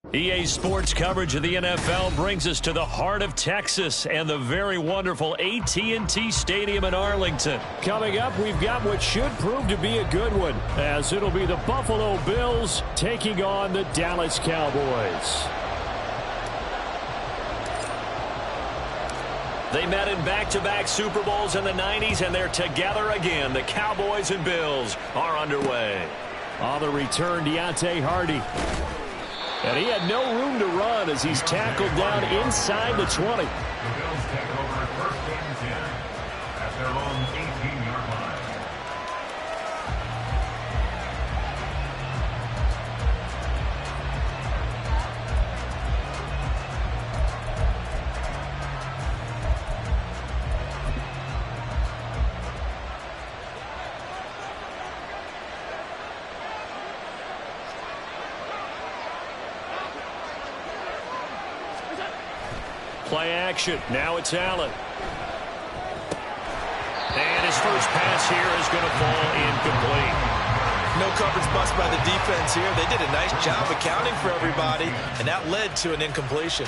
EA Sports coverage of the NFL brings us to the heart of Texas and the very wonderful AT&T Stadium in Arlington. Coming up, we've got what should prove to be a good one, as it'll be the Buffalo Bills taking on the Dallas Cowboys. They met in back-to-back Super Bowls in the 90s, and they're together again. The Cowboys and Bills are underway. On the return, Deontay Hardy. And he had no room to run as he's tackled down inside the 20. The Bills take over first and 10 at their own 18-yard line. Play action. Now it's Allen. And his first pass here is going to fall incomplete. No coverage bust by the defense here. They did a nice job accounting for everybody, and that led to an incompletion.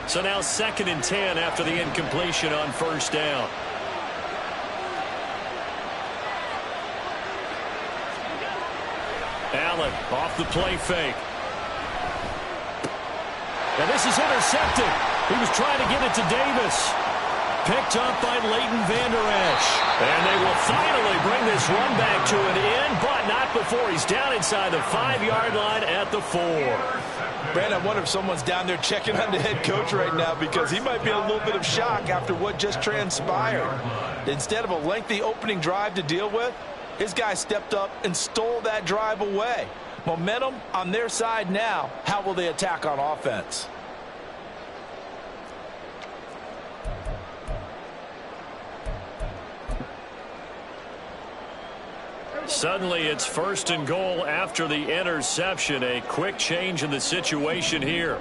So now 2nd and 10 after the incompletion on first down. Allen off the play fake. And this is intercepted. He was trying to get it to Davis. Picked up by Leighton Vander Esch. And they will finally bring this run back to an end, but not before he's down inside the 5-yard line at the 4. Brandon, I wonder if someone's down there checking on the head coach right now, because he might be in a little bit of shock after what just transpired. Instead of a lengthy opening drive to deal with, his guy stepped up and stole that drive away. Momentum on their side now. How will they attack on offense? Suddenly it's 1st and goal after the interception. A quick change in the situation here.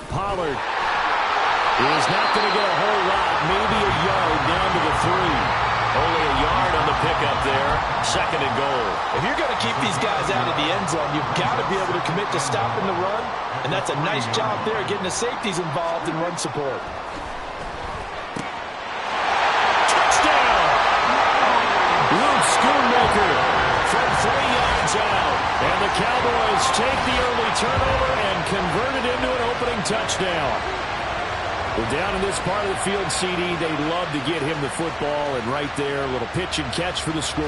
Pollard is not going to get a whole lot. Maybe a yard down to the 3. Only a yard on the pickup there. 2nd and goal. If you're going to keep these guys out of the end zone, you've got to be able to commit to stopping the run. And that's a nice job there, getting the safeties involved in run support. Touchdown! Luke Schoonmaker from 3 yards out. And the Cowboys take the early turnover and convert it into an opening touchdown. We're down in this part of the field, CD. They'd love to get him the football, and right there, a little pitch and catch for the score.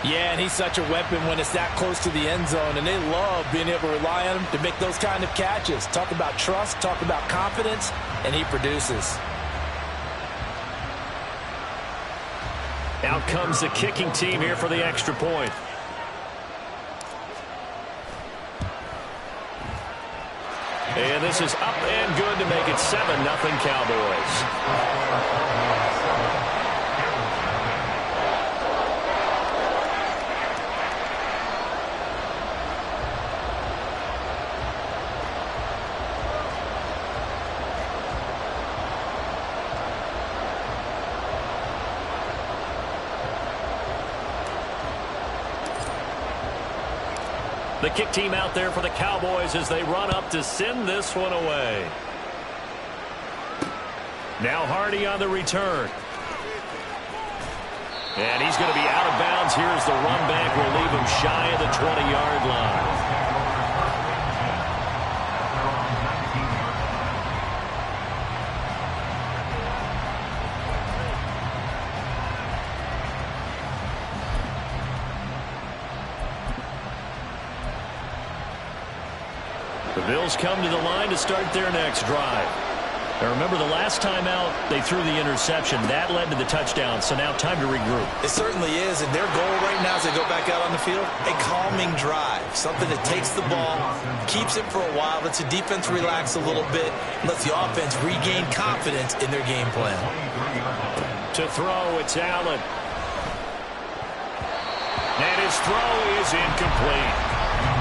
Yeah, and he's such a weapon when it's that close to the end zone, and they love being able to rely on him to make those kind of catches. Talk about trust, talk about confidence, and he produces. Out comes the kicking team here for the extra point. And this is up and good to make it 7-0 Cowboys. The kick team out there for the Cowboys as they run up to send this one away. Now Hardy on the return. And he's going to be out of bounds. Here's the run back. Will leave him shy of the 20-yard line. The Bills come to the line to start their next drive. Now remember, the last time out, they threw the interception. That led to the touchdown, so now time to regroup. It certainly is, and their goal right now as they go back out on the field, a calming drive. Something that takes the ball, keeps it for a while, lets the defense relax a little bit, lets the offense regain confidence in their game plan. To throw, it's Allen. And his throw is incomplete.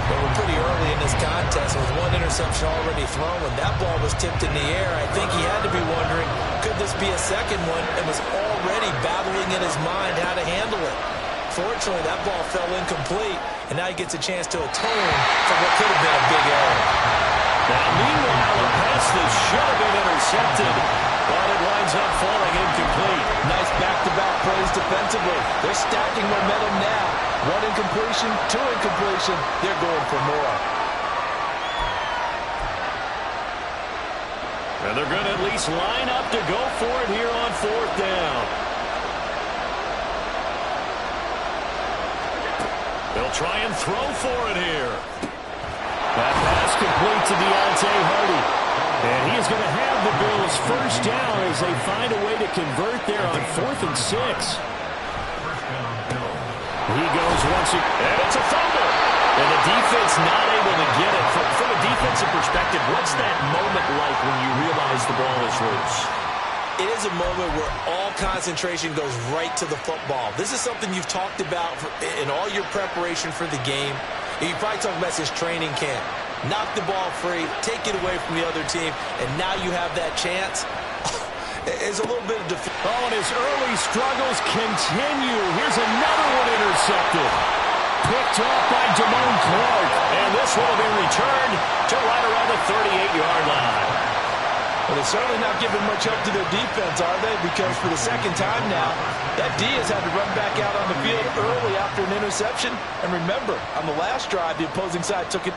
But we're pretty early in this contest with one interception already thrown. When that ball was tipped in the air, I think he had to be wondering, could this be a second one, and was already battling in his mind how to handle it. Fortunately, that ball fell incomplete, and now he gets a chance to atone for what could have been a big error. Now, meanwhile, a pass that should have been intercepted, but it winds up falling incomplete. Nice back-to-back plays defensively. They're stacking momentum now. One incompletion, two incompletion. They're going for more. And they're going to at least line up to go for it here on fourth down. They'll try and throw for it here. That pass complete to Deontay Hardy. And he is going to have the Bills first down as they find a way to convert there on 4th and 6. He goes once again, and it's a fumble. And the defense not able to get it. From a defensive perspective, what's that moment like when you realize the ball is loose? It is a moment where all concentration goes right to the football. This is something you've talked about in all your preparation for the game. You probably talked about this training camp. Knock the ball free, take it away from the other team, and now you have that chance. It's a little bit of defeat. Oh, and his early struggles continue. Here's another one intercepted. Picked off by Damone Clark. And this one will be returned to right around the 38-yard line. Well, they're certainly not giving much up to their defense, are they? Because for the second time now, that D has had to run back out on the field early after an interception. And remember, on the last drive, the opposing side took it.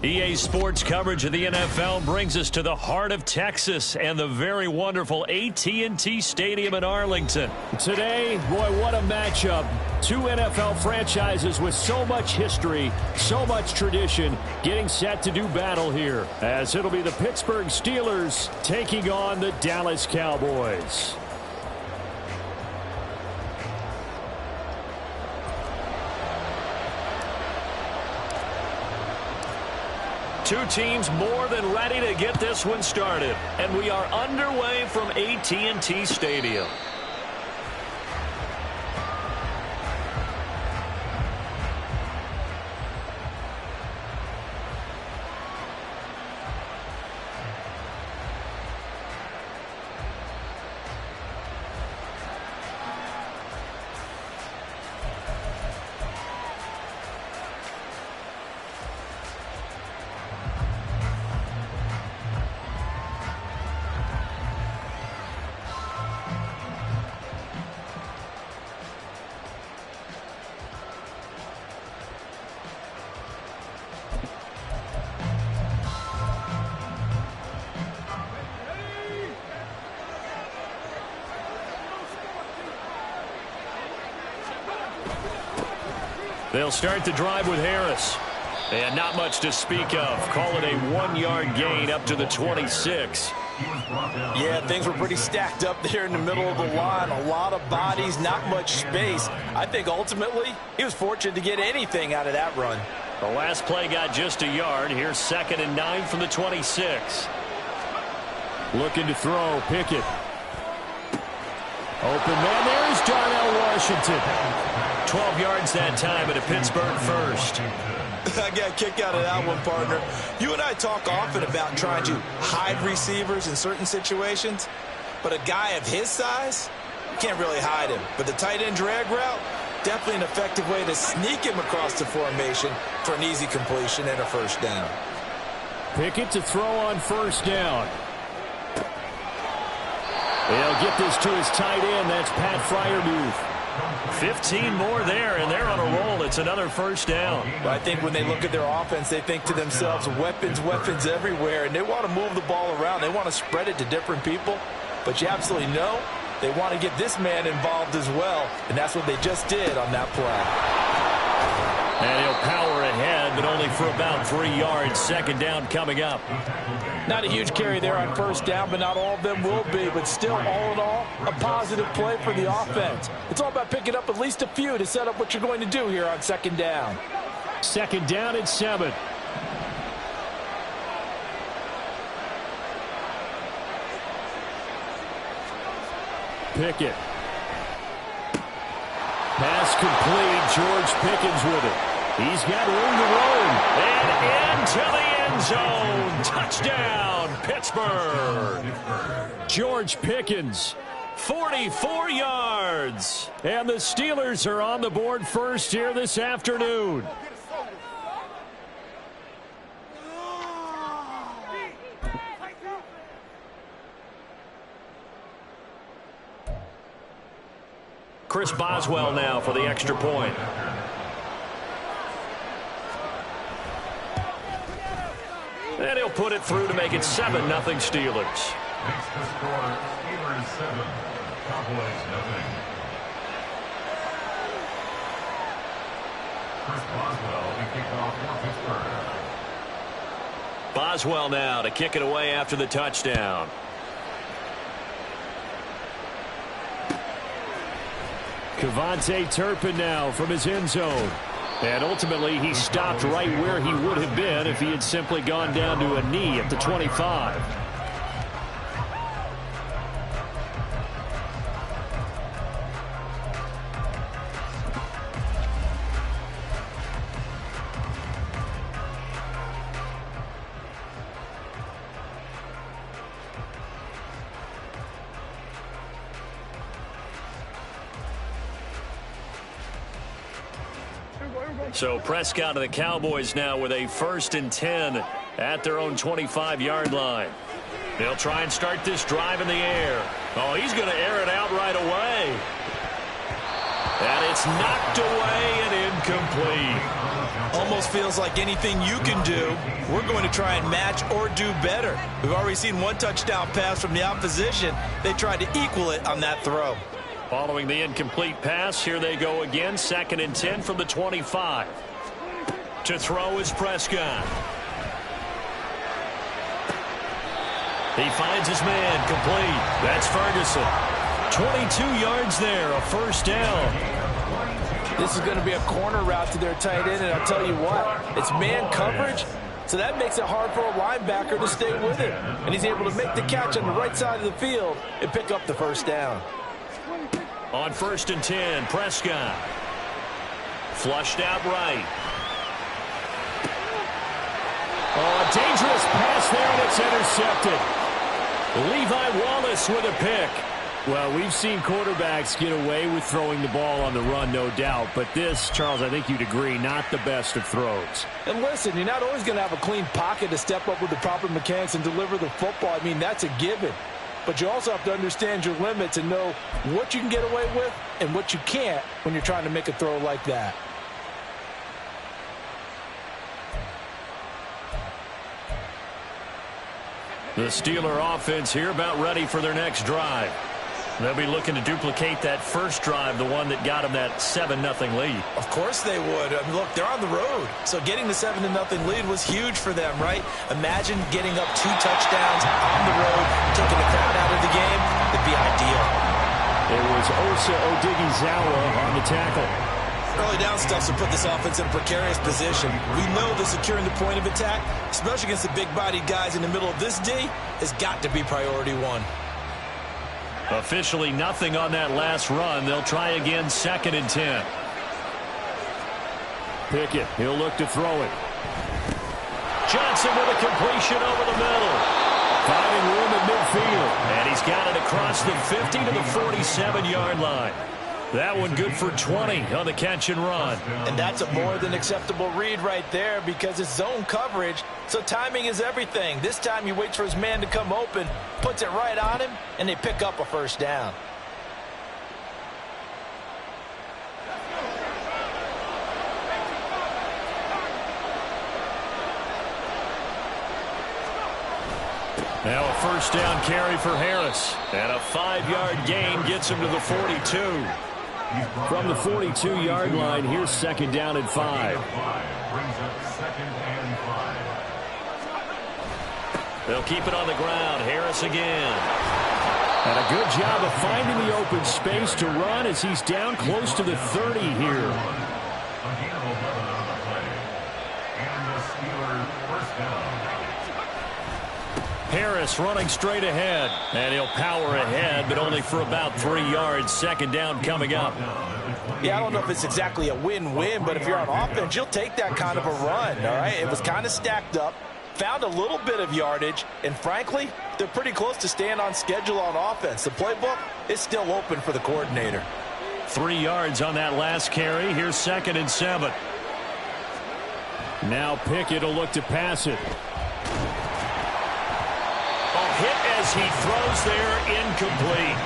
EA Sports coverage of the NFL brings us to the heart of Texas and the very wonderful AT&T Stadium in Arlington. Today, boy, what a matchup. Two NFL franchises with so much history, so much tradition, getting set to do battle here, as it'll be the Pittsburgh Steelers taking on the Dallas Cowboys. Two teams more than ready to get this one started. And we are underway from AT&T Stadium. They'll start the drive with Harris. And not much to speak of. Call it a 1-yard gain up to the 26. Yeah, things were pretty stacked up there in the middle of the line. A lot of bodies, not much space. I think ultimately he was fortunate to get anything out of that run. The last play got just a yard. Here's 2nd and 9 from the 26. Looking to throw. Pickett. Open man. There's Darnell Washington. 12 yards that time at a Pittsburgh first. I got a kick out of that one, partner. You and I talk often about trying to hide receivers in certain situations, but a guy of his size, you can't really hide him. But the tight end drag route, definitely an effective way to sneak him across the formation for an easy completion and a first down. Pickett to throw on first down. They'll get this to his tight end. That's Pat Freiermuth. 15 more there, and they're on a roll. It's another first down. But I think when they look at their offense, they think to themselves, weapons, weapons everywhere, and they want to move the ball around. They want to spread it to different people, but you absolutely know they want to get this man involved as well, and that's what they just did on that play. And he'll power ahead, but only for about 3 yards. 2nd down coming up. Not a huge carry there on first down, but not all of them will be. But still, all in all, a positive play for the offense. It's all about picking up at least a few to set up what you're going to do here on 2nd down. 2nd down and 7. Pickett. Pass complete. George Pickens with it. He's got room to roam. And into the end zone. Touchdown, Pittsburgh. George Pickens. 44 yards. And the Steelers are on the board first here this afternoon. Chris Boswell now for the extra point. And he'll put it through to make it 7-0 Steelers. Makes the score Steelers 7, Cowboys 0. Chris Boswell to kick off for Pittsburgh. Boswell now to kick it away after the touchdown. KaVontae Turpin now from his end zone. And ultimately, he stopped right where he would have been if he had simply gone down to a knee at the 25. So Prescott and the Cowboys now with a 1st and 10 at their own 25-yard line. They'll try and start this drive in the air. Oh, he's going to air it out right away. And it's knocked away and incomplete. Almost feels like anything you can do, we're going to try and match or do better. We've already seen one touchdown pass from the opposition. They tried to equal it on that throw. Following the incomplete pass, here they go again. 2nd and 10 from the 25. To throw is Prescott. He finds his man complete. That's Ferguson. 22 yards there, a first down. This is going to be a corner route to their tight end, and I'll tell you what, it's man coverage, so that makes it hard for a linebacker to stay with him. And he's able to make the catch on the right side of the field and pick up the first down. On 1st and 10, Prescott. Flushed out right. Oh, a dangerous pass there, and it's intercepted. Levi Wallace with a pick. Well, we've seen quarterbacks get away with throwing the ball on the run, no doubt. But this, Charles, I think you'd agree, not the best of throws. And listen, you're not always going to have a clean pocket to step up with the proper mechanics and deliver the football. I mean, that's a given. But you also have to understand your limits and know what you can get away with and what you can't when you're trying to make a throw like that. The Steeler offense here about ready for their next drive. They'll be looking to duplicate that first drive, the one that got them that 7-0 lead. Of course they would. I mean, look, they're on the road. So getting the 7-0 lead was huge for them, right? Imagine getting up 2 touchdowns on the road, taking the crowd out of the game. It'd be ideal. It was Osa Odighizuwa on the tackle. Early down stuff to put this offense in a precarious position. We know that securing the point of attack, especially against the big-bodied guys in the middle of this D, has got to be priority 1. Officially nothing on that last run. They'll try again, 2nd and 10. Pickett, he'll look to throw it. Johnson with a completion over the middle. Finding room at midfield. And he's got it across the 50 to the 47-yard line. That one good for 20 on the catch and run. And that's a more than acceptable read right there because it's zone coverage, so timing is everything. This time he waits for his man to come open, puts it right on him, and they pick up a first down. Now a first down carry for Harris. And a 5-yard gain gets him to the 42. From the 42-yard line, here's 2nd down and 5. Brings up 2nd and 5. They'll keep it on the ground. Harris again. And a good job of finding the open space to run as he's down close to the 30 here. Again, 11 on the play. And the Steelers first down. Harris running straight ahead. And he'll power ahead, but only for about 3 yards. 2nd down coming up. Yeah, I don't know if it's exactly a win-win, but if you're on offense, you'll take that kind of a run, all right? It was kind of stacked up, found a little bit of yardage, and frankly, they're pretty close to staying on schedule on offense. The playbook is still open for the coordinator. 3 yards on that last carry. Here's 2nd and 7. Now Pickett will look to pass it. Hit as he throws there, incomplete.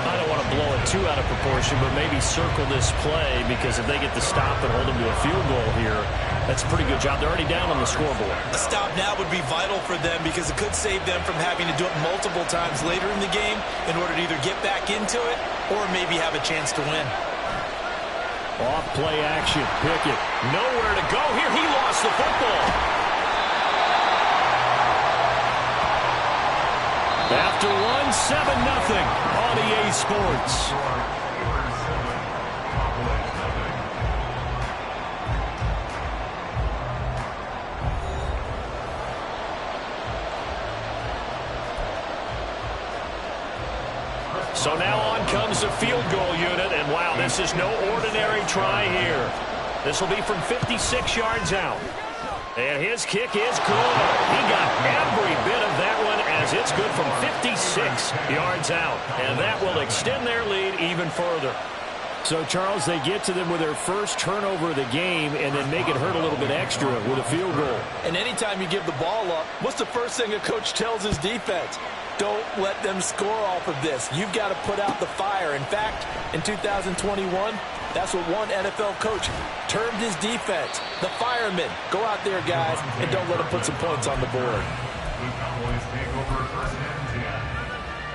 I don't want to blow it too out of proportion, but maybe circle this play because if they get the stop and hold them to a field goal here, that's a pretty good job. They're already down on the scoreboard. A stop now would be vital for them because it could save them from having to do it multiple times later in the game in order to either get back into it or maybe have a chance to win. Off play action. Pickett. Nowhere to go here. He lost the football. After one, 7-0 on EA Sports. So now on comes the field goal unit, and wow, this is no ordinary try here. This will be from 56 yards out. And his kick is good. He got every bit of that one as it's good from 56 yards out. And that will extend their lead even further. So, Charles, they get to them with their first turnover of the game and then make it hurt a little bit extra with a field goal. And anytime you give the ball up, what's the first thing a coach tells his defense? Don't let them score off of this. You've got to put out the fire. In fact, in 2021, that's what one NFL coach termed his defense. The firemen. Go out there, guys, and don't let them put some points on the board. The Cowboys take over 1st and 10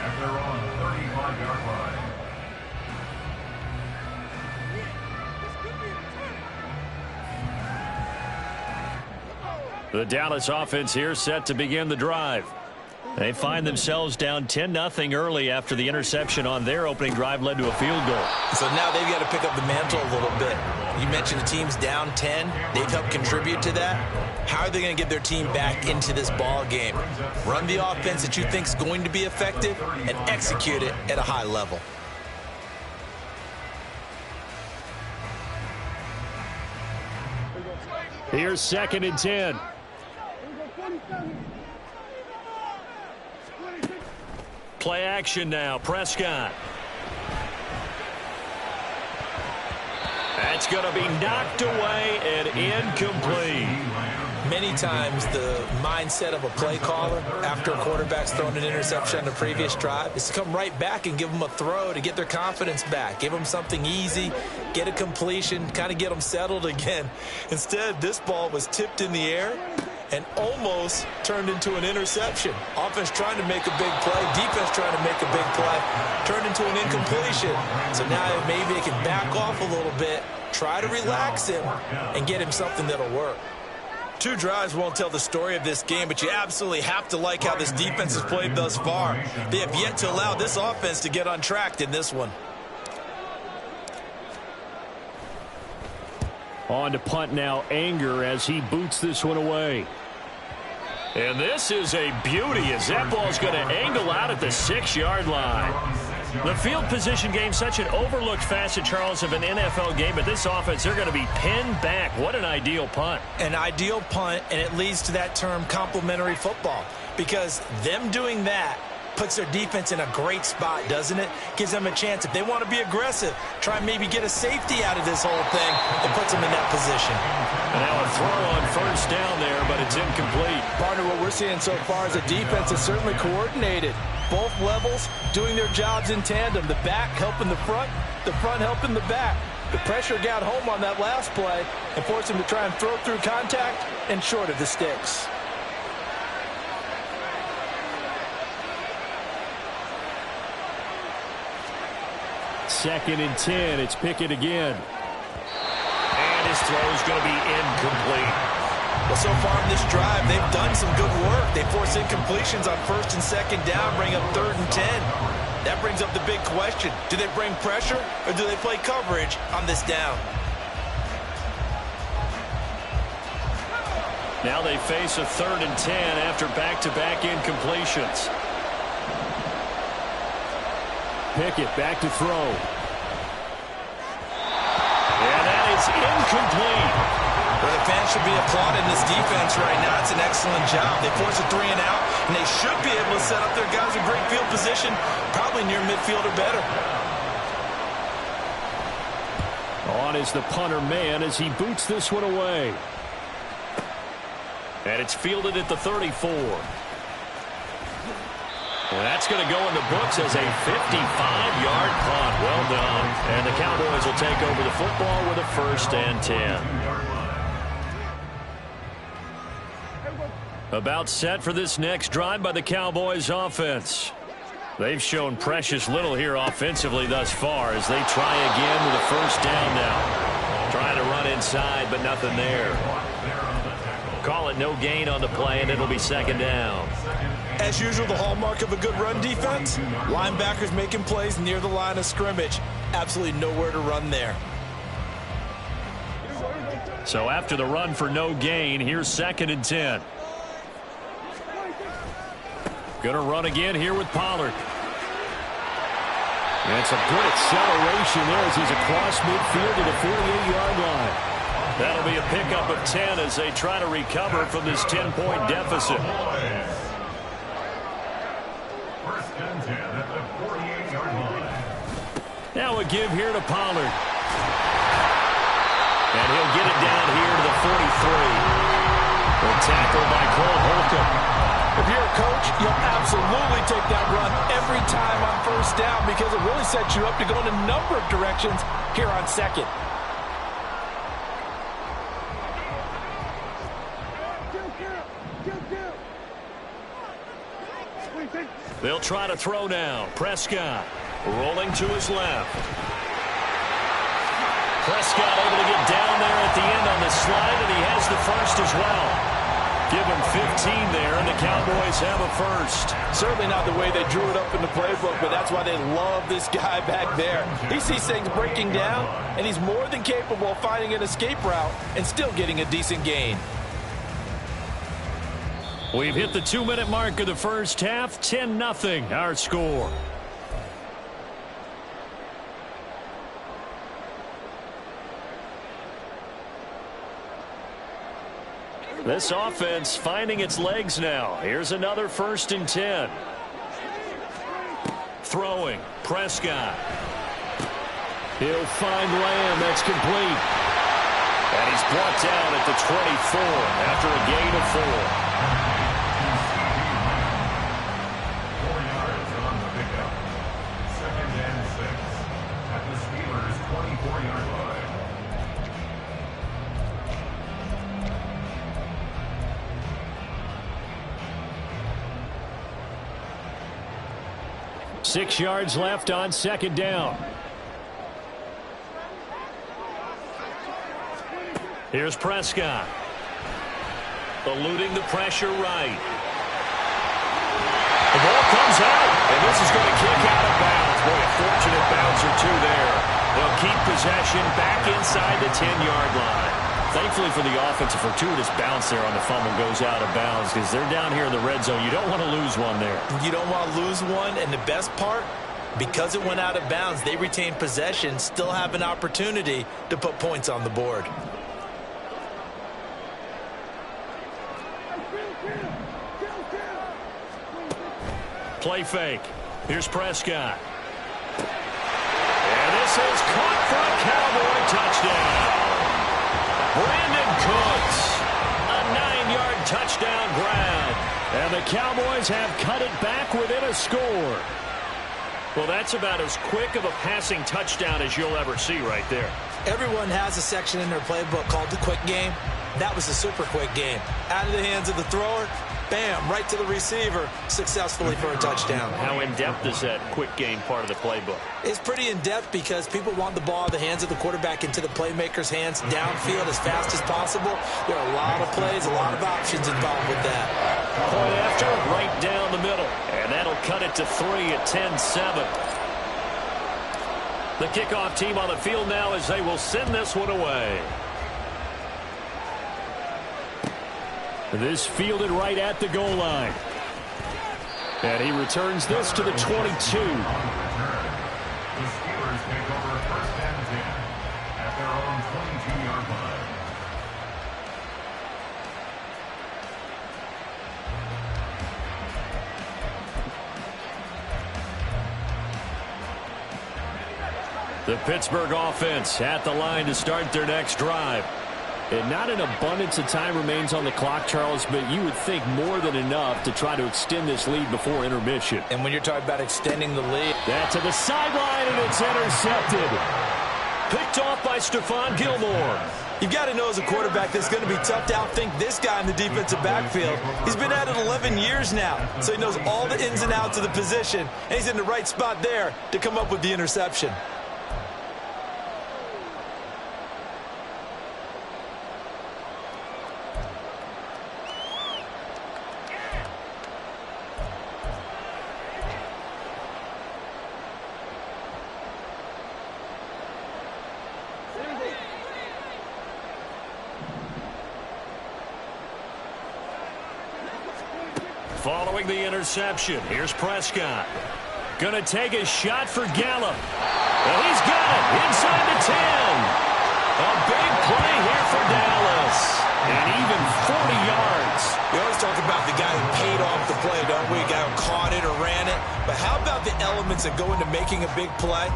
at their own 35-yard line. The Dallas offense here set to begin the drive. They find themselves down 10-0 early after the interception on their opening drive led to a field goal. So now they've got to pick up the mantle a little bit. You mentioned the team's down 10. They've helped contribute to that. How are they going to get their team back into this ball game? Run the offense that you think is going to be effective and execute it at a high level. Here's 2nd and 10. Play action now. Prescott. That's going to be knocked away and incomplete. Many times the mindset of a play caller after a quarterback's thrown an interception on the previous drive is to come right back and give them a throw to get their confidence back. Give them something easy, get a completion, kind of get them settled again. Instead, this ball was tipped in the air, and almost turned into an interception. Offense trying to make a big play, defense trying to make a big play, turned into an incompletion. So now maybe they can back off a little bit, try to relax him, and get him something that'll work. 2 drives won't tell the story of this game, but you absolutely have to like how this defense has played thus far. They have yet to allow this offense to get untracked in this one. On to punt now, Anger, as he boots this one away. And this is a beauty as that ball's going to angle out at the 6-yard line. The field position game, such an overlooked facet, Charles, of an NFL game, but this offense, they're going to be pinned back. What an ideal punt. An ideal punt, and it leads to that term complementary football, because them doing that puts their defense in a great spot, doesn't it? Gives them a chance. If they want to be aggressive, try and maybe get a safety out of this whole thing, it puts them in that position. And now a throw on first down there, but it's incomplete. Partner, what we're seeing so far is the defense is certainly coordinated. Both levels doing their jobs in tandem. The back helping the front helping the back. The pressure got home on that last play and forced him to try and throw through contact and short of the sticks. Second and 10. It's Pickett again. And his throw is going to be incomplete. Well, so far in this drive, they've done some good work. They force incompletions on first and second down, bring up 3rd and 10. That brings up the big question. Do they bring pressure or do they play coverage on this down? Now they face a 3rd and 10 after back-to-back incompletions. Pickett back to throw. And that is incomplete. Well, the fans should be applauding this defense right now. It's an excellent job. They force a 3 and out, and they should be able to set up their guys in great field position, probably near midfield or better. On is the punter man as he boots this one away. And it's fielded at the 34. And that's going to go in the books as a 55-yard punt. Well done. And the Cowboys will take over the football with a 1st and 10. About set for this next drive by the Cowboys offense. They've shown precious little here offensively thus far as they try again with a 1st down now. Trying to run inside, but nothing there. Call it no gain on the play, and it'll be 2nd down. As usual, the hallmark of a good run defense, linebackers making plays near the line of scrimmage. Absolutely nowhere to run there. So after the run for no gain, here's 2nd and 10. Going to run again here with Pollard. And it's a good acceleration there as he's across midfield to the 48-yard line. That'll be a pickup of 10 as they try to recover from this 10-point deficit. Now a give here to Pollard. And he'll get it down here to the 43. The tackle by Cole Holcomb. If you're a coach, you'll absolutely take that run every time on 1st down because it really sets you up to go in a number of directions here on 2nd. They'll try to throw now. Prescott rolling to his left. Prescott able to get down there at the end on the slide, and he has the 1st as well. Give him 15 there, and the Cowboys have a 1st. Certainly not the way they drew it up in the playbook, but that's why they love this guy back there. He sees things breaking down, and he's more than capable of finding an escape route and still getting a decent gain. We've hit the 2-minute mark of the first half. 10-0 our score. This offense finding its legs now. Here's another 1st and 10. Throwing. Prescott. He'll find Lamb. That's complete. And he's brought down at the 24 after a gain of 4. 6 yards left on second down. Here's Prescott. Eluding the pressure right. The ball comes out, and this is going to kick out of bounds. Boy, a fortunate bounce or two there. They'll keep possession back inside the 10-yard line. Thankfully for the offense, a fortuitous bounce there on the fumble goes out of bounds because they're down here in the red zone. You don't want to lose one there. You don't want to lose one, and the best part, because it went out of bounds, they retain possession, still have an opportunity to put points on the board. Play fake. Here's Prescott. And this is caught for a Cowboy touchdown. Brandon Cooks. A 9-yard touchdown grab. And the Cowboys have cut it back within a score. Well, that's about as quick of a passing touchdown as you'll ever see right there. Everyone has a section in their playbook called the quick game. That was a super quick game. Out of the hands of the thrower, bam, right to the receiver, successfully for a touchdown. How in-depth is that quick game part of the playbook? It's pretty in-depth because people want the ball in the hands of the quarterback into the playmaker's hands downfield as fast as possible. There are a lot of plays, a lot of options involved with that. Point after, right down the middle. And that'll cut it to 3 at 10-7. The kickoff team on the field now as they will send this one away. This fielded right at the goal line. And he returns this to the 22. The Steelers take over first and 10 at their own 22-yard line. The Pittsburgh offense at the line to start their next drive. And not an abundance of time remains on the clock, Charles, but you would think more than enough to try to extend this lead before intermission. And when you're talking about extending the lead. That to the sideline, and it's intercepted. Picked off by Stephon Gilmore. You've got to know as a quarterback that's going to be tough to outthink this guy in the defensive backfield. He's been at it 11 years now, so he knows all the ins and outs of the position, and he's in the right spot there to come up with the interception. Following the interception, here's Prescott. Going to take a shot for Gallup. And he's got it inside the 10. A big play here for Dallas. And even 40 yards. We always talk about the guy who paid off the play, don't we? A guy who caught it or ran it. But how about the elements that go into making a big play?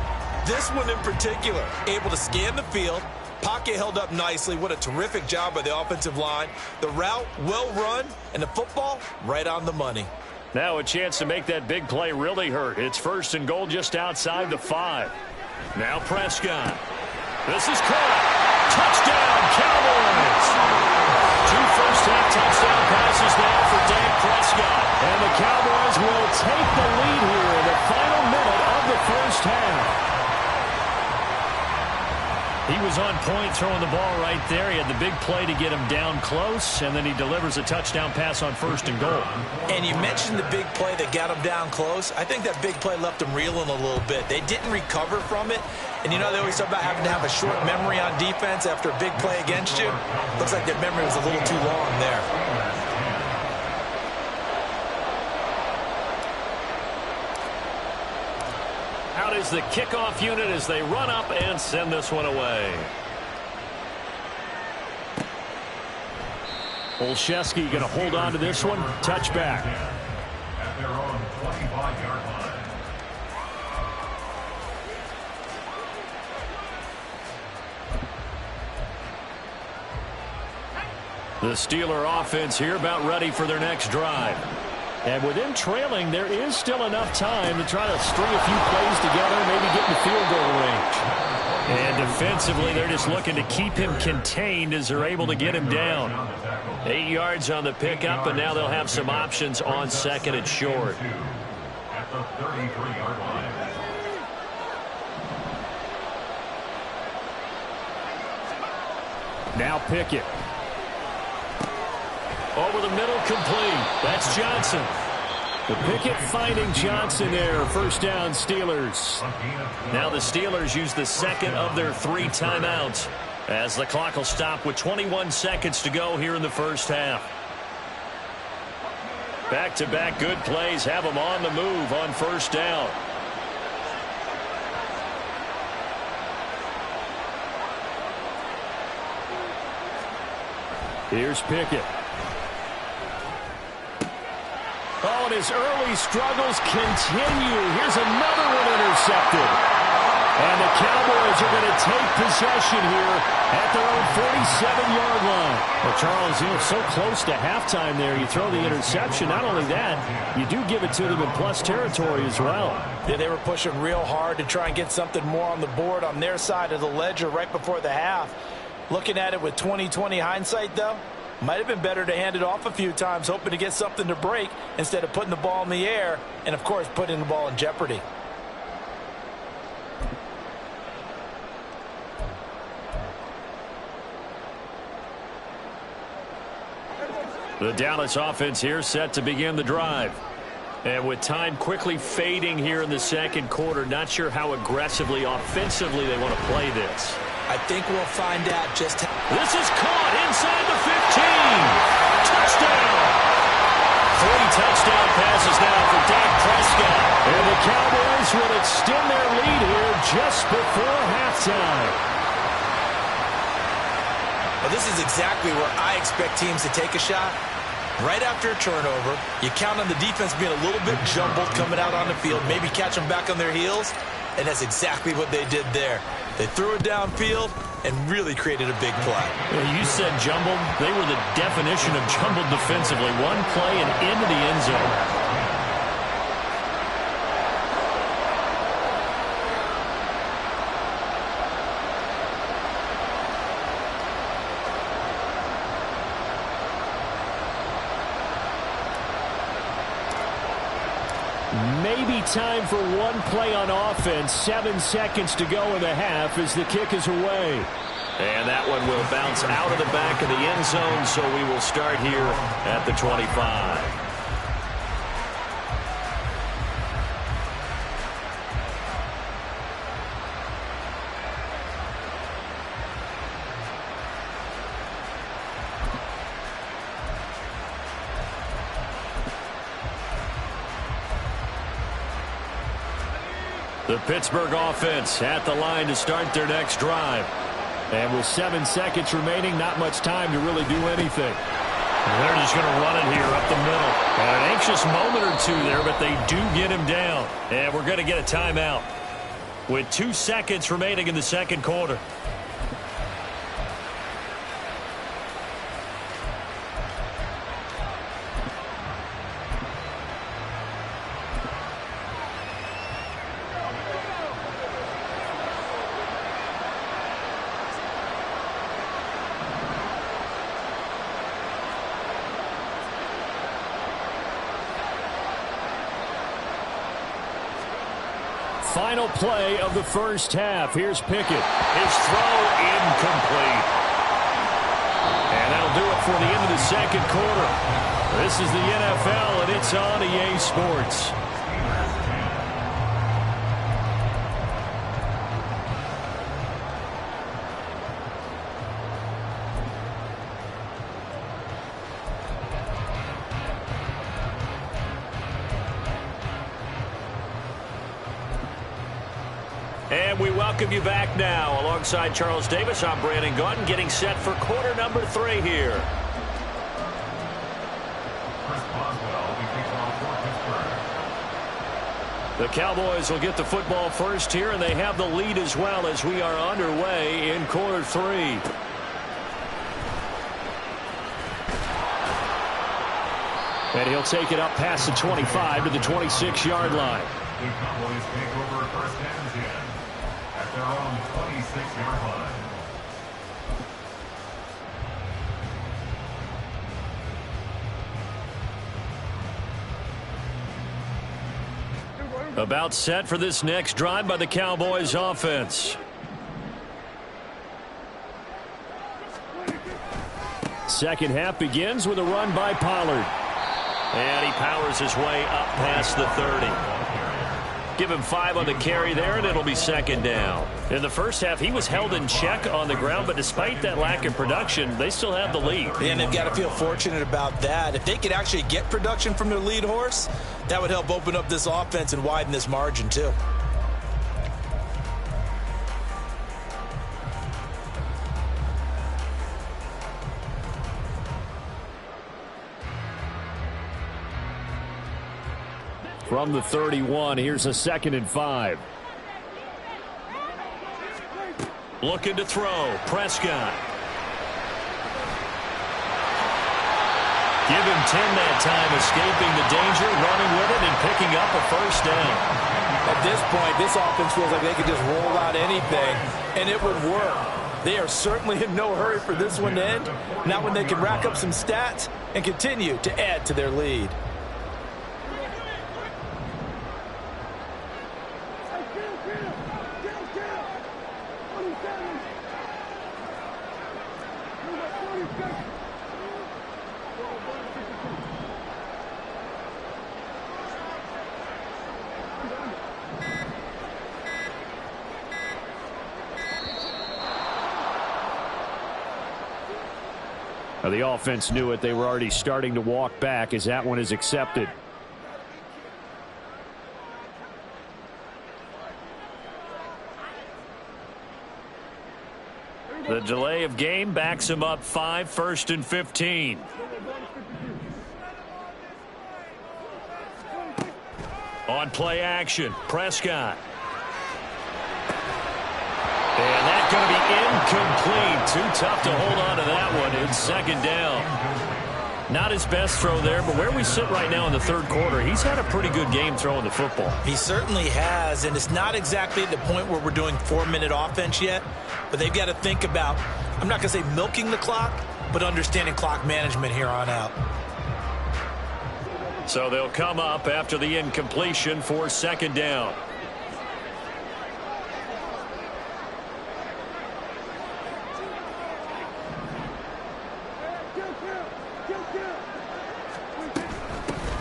This one in particular, able to scan the field. Pocket held up nicely. What a terrific job by the offensive line. The route, well run, and the football, right on the money. Now a chance to make that big play really hurt. It's first and goal just outside the 5. Now Prescott. This is caught. Touchdown, Cowboys. 2 first-half touchdown passes now for Dak Prescott. And the Cowboys will take the lead here in the final minute of the first half. He was on point throwing the ball right there. He had the big play to get him down close, and then he delivers a touchdown pass on first and goal. And you mentioned the big play that got him down close. I think that big play left him reeling a little bit. They didn't recover from it. And, you know, they always talk about having to have a short memory on defense after a big play against you. Looks like their memory was a little too long there. Out is the kickoff unit as they run up and send this one away. Olszewski going to hold on to this one. Touchback. At their own 25-yard line. The Steeler offense here about ready for their next drive. And with them trailing, there is still enough time to try to string a few plays together, maybe get in the field goal range. And defensively, they're just looking to keep him contained as they're able to get him down. 8 yards on the pickup, and now they'll have some options on second and short. At the 33-yard line. Now Pickett. Over the middle, complete. That's Johnson. The Pickett finding Johnson there. First down, Steelers. Now the Steelers use the second of their 3 timeouts as the clock will stop with 21 seconds to go here in the first half. Back-to-back good plays have them on the move on first down. Here's Pickett. Oh, and his early struggles continue. Here's another one intercepted. And the Cowboys are going to take possession here at their own 47-yard line. Well, Charles, you know, so close to halftime there. You throw the interception. Not only that, you do give it to them in plus territory as well. Yeah, they were pushing real hard to try and get something more on the board on their side of the ledger right before the half. Looking at it with 20/20 hindsight, though, might have been better to hand it off a few times, hoping to get something to break instead of putting the ball in the air and, of course, putting the ball in jeopardy. The Dallas offense here set to begin the drive. And with time quickly fading here in the second quarter, not sure how aggressively, offensively they want to play this. I think we'll find out just how. This is caught inside the 15. Touchdown. 3 touchdown passes now for Dak Prescott. And the Cowboys will extend their lead here just before halftime. Well, this is exactly where I expect teams to take a shot. Right after a turnover, you count on the defense being a little bit jumbled coming out on the field, maybe catch them back on their heels, and that's exactly what they did there. They threw it downfield and really created a big play. Well, you said jumbled. They were the definition of jumbled defensively. One play and into the end zone. Maybe time for one play on offense. 7 seconds to go in the half as the kick is away. And that one will bounce out of the back of the end zone, so we will start here at the 25. The Pittsburgh offense at the line to start their next drive. And with 7 seconds remaining, not much time to really do anything. They're just going to run it here up the middle. An anxious moment or two there, but they do get him down. And we're going to get a timeout with 2 seconds remaining in the second quarter. Final play of the first half. Here's Pickett. His throw incomplete. And that'll do it for the end of the second quarter. This is the NFL, and it's on EA Sports. And we welcome you back now. Alongside Charles Davis, I'm Brandon Gaudin, getting set for quarter number 3 here. The Cowboys will get the football first here, and they have the lead as well as we are underway in quarter 3. And he'll take it up past the 25 to the 26-yard line. The Cowboys take over first and 10 at their own 26-yard line. About set for this next drive by the Cowboys offense. Second half begins with a run by Pollard. And he powers his way up past the 30. Give him 5 on the carry there, and it'll be second down. In the first half, he was held in check on the ground, but despite that lack of production, they still have the lead. And they've got to feel fortunate about that. If they could actually get production from their lead horse, that would help open up this offense and widen this margin too. From the 31, here's a 2nd and 5. Looking to throw. Prescott. Give him 10 that time, escaping the danger, running with it, and picking up a first down. At this point, this offense feels like they could just roll out anything, and it would work. They are certainly in no hurry for this one to end. Not when they can rack up some stats and continue to add to their lead. The offense knew it. They were already starting to walk back as that one is accepted. The delay of game backs him up 5, 1st and 15. On play action, Prescott. And that's going to be incomplete. Too tough to hold on to that one. It's second down. Not his best throw there, but where we sit right now in the third quarter, he's had a pretty good game throwing the football. He certainly has, and it's not exactly at the point where we're doing 4-minute offense yet, but they've got to think about, I'm not going to say milking the clock, but understanding clock management here on out. So they'll come up after the incompletion for second down.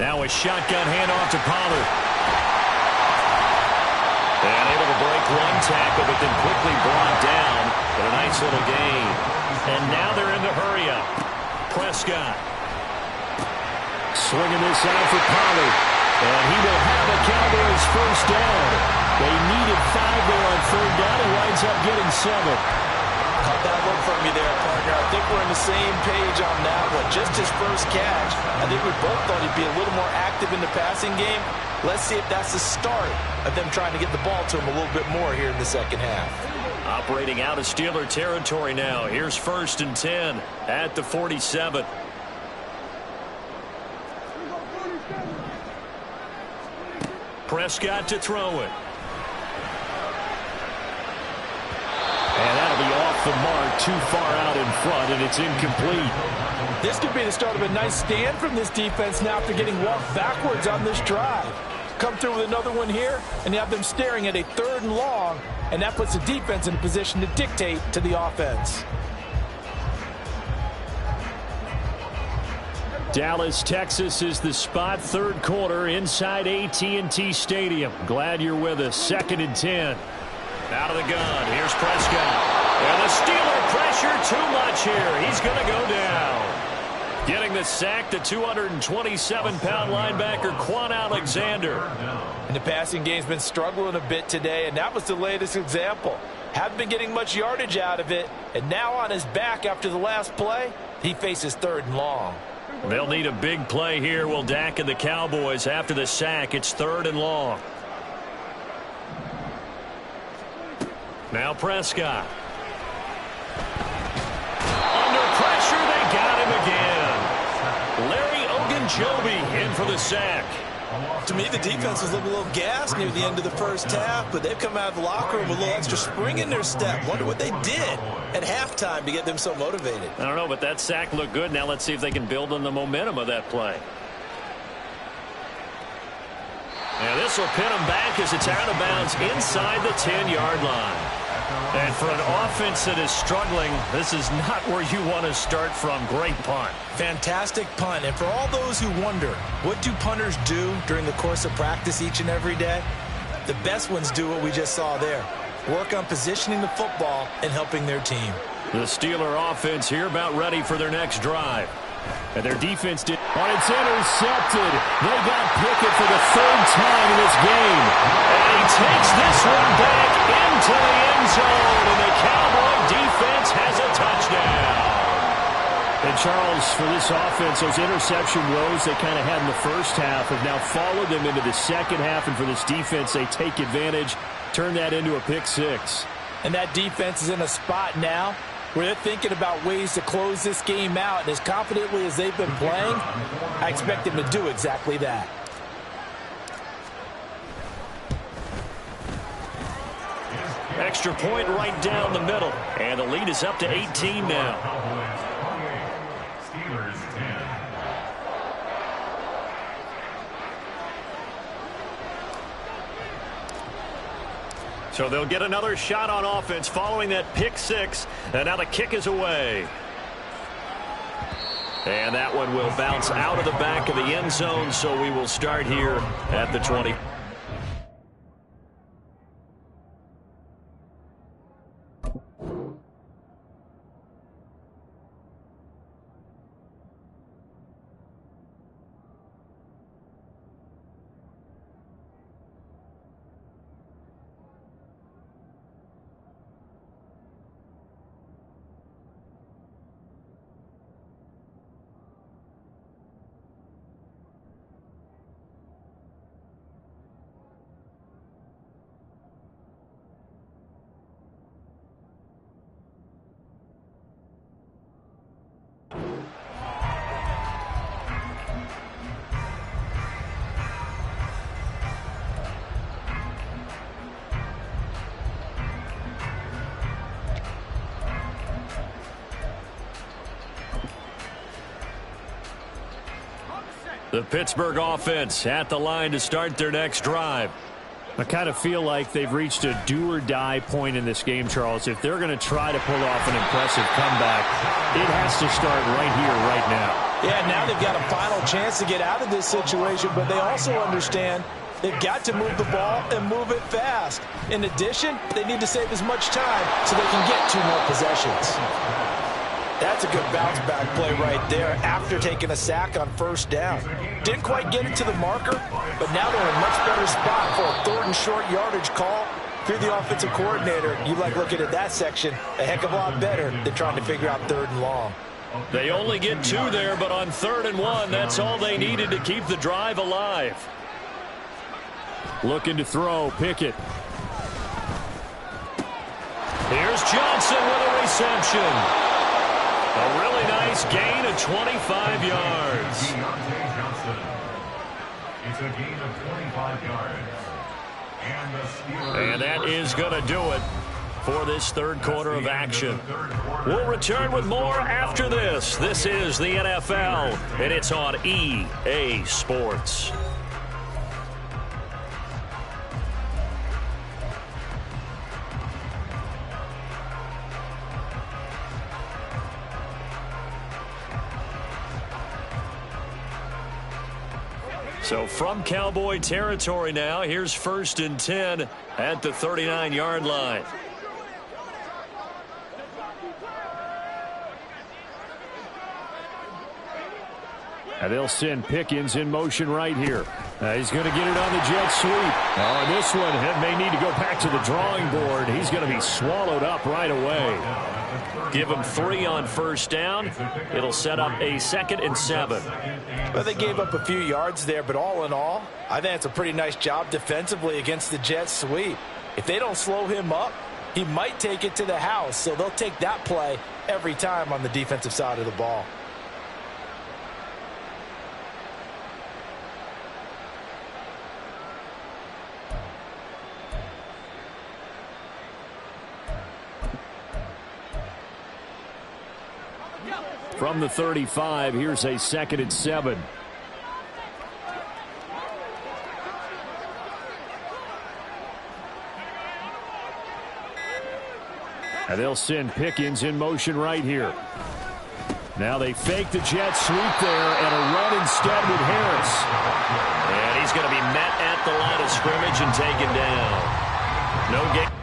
Now a shotgun handoff to Pollard. And able to break one tackle, but then quickly brought down. But a nice little gain. And now they're in the hurry up. Prescott. Swinging this out for Pollard. And he will have a Cowboys first down. They needed 5 there on third down. He winds up getting 7. Caught that look from you there, partner. I think we're on the same page on that one. Just his first catch. I think we both thought he'd be a little more active in the passing game. Let's see if that's the start of them trying to get the ball to him a little bit more here in the second half. Operating out of Steeler territory now. Here's 1st and 10 at the 47. Prescott to throw it. And that'll be off the mark, too far out in front, and it's incomplete. This could be the start of a nice stand from this defense now after getting walked backwards on this drive. Come through with another one here, and you have them staring at a 3rd and long, and that puts the defense in a position to dictate to the offense. Dallas, Texas is the spot, third quarter inside AT&T Stadium. Glad you're with us. 2nd and 10. Out of the gun. Here's Prescott. And the Steeler pressure too much here. He's going to go down. Getting the sack, the 227-pound linebacker, Quan Alexander. And the passing game's been struggling a bit today, and that was the latest example. Haven't been getting much yardage out of it, and now on his back after the last play, he faces 3rd and long. They'll need a big play here, will Dak and the Cowboys. After the sack, it's 3rd and long. Now Prescott. Under pressure, they got him again. Larry Ogunjobi in for the sack. To me, the defense was looking a little gassed near the end of the first half, but they've come out of the locker room with a little extra spring in their step. Wonder what they did at halftime to get them so motivated. I don't know, but that sack looked good. Now let's see if they can build on the momentum of that play. And this will pin him back as it's out of bounds inside the 10-yard line. And for an offense that is struggling, this is not where you want to start from. Great punt. Fantastic punt. And for all those who wonder, what do punters do during the course of practice each and every day? The best ones do what we just saw there. Work on positioning the football and helping their team. The Steeler offense here about ready for their next drive. And their defense did. Oh, it's intercepted. They got Pickett for the third time in this game. And he takes this one back into the end zone. And the Cowboy defense has a touchdown. And Charles, for this offense, those interception woes they kind of had in the first half have now followed them into the second half. And for this defense, they take advantage, turn that into a pick six. And that defense is in a spot now where they're thinking about ways to close this game out. And as confidently as they've been playing, I expect them to do exactly that. Extra point right down the middle. And the lead is up to 18 now. Steelers 10. So they'll get another shot on offense following that pick six. And now the kick is away. And that one will bounce out of the back of the end zone. So we will start here at the 20. The Pittsburgh offense at the line to start their next drive. I kind of feel like they've reached a do-or-die point in this game, Charles. If they're going to try to pull off an impressive comeback, it has to start right here, right now. Yeah, now they've got a final chance to get out of this situation, but they also understand they've got to move the ball and move it fast. In addition, they need to save as much time so they can get 2 more possessions. That's a good bounce-back play right there after taking a sack on first down. Didn't quite get it to the marker, but now they're in a much better spot for a 3rd and short yardage call. Through the offensive coordinator, you like looking at that section a heck of a lot better than trying to figure out 3rd and long. They only get 2 there, but on 3rd and 1, that's all they needed to keep the drive alive. Looking to throw, Pickett. Here's Johnson with a reception. A really nice gain of 25 yards. Deontay Johnson. It's a gain of 25 yards. And the Steelers. And that is going to do it for this 3rd quarter of action. We'll return with more after this. This is the NFL, and it's on EA Sports. So from Cowboy territory now, here's 1st and 10 at the 39-yard line. And they'll send Pickens in motion right here. He's going to get it on the jet sweep. Oh, and this one may need to go back to the drawing board. He's going to be swallowed up right away. Give him 3 on first down. It'll set up a 2nd and 7. Well, they gave up a few yards there, but all in all, I think it's a pretty nice job defensively against the jet sweep. If they don't slow him up, he might take it to the house, so they'll take that play every time on the defensive side of the ball. From the 35, here's a 2nd and 7. And they'll send Pickens in motion right here. Now they fake the jet sweep there and a run instead with Harris. And he's going to be met at the line of scrimmage and taken down. No gain.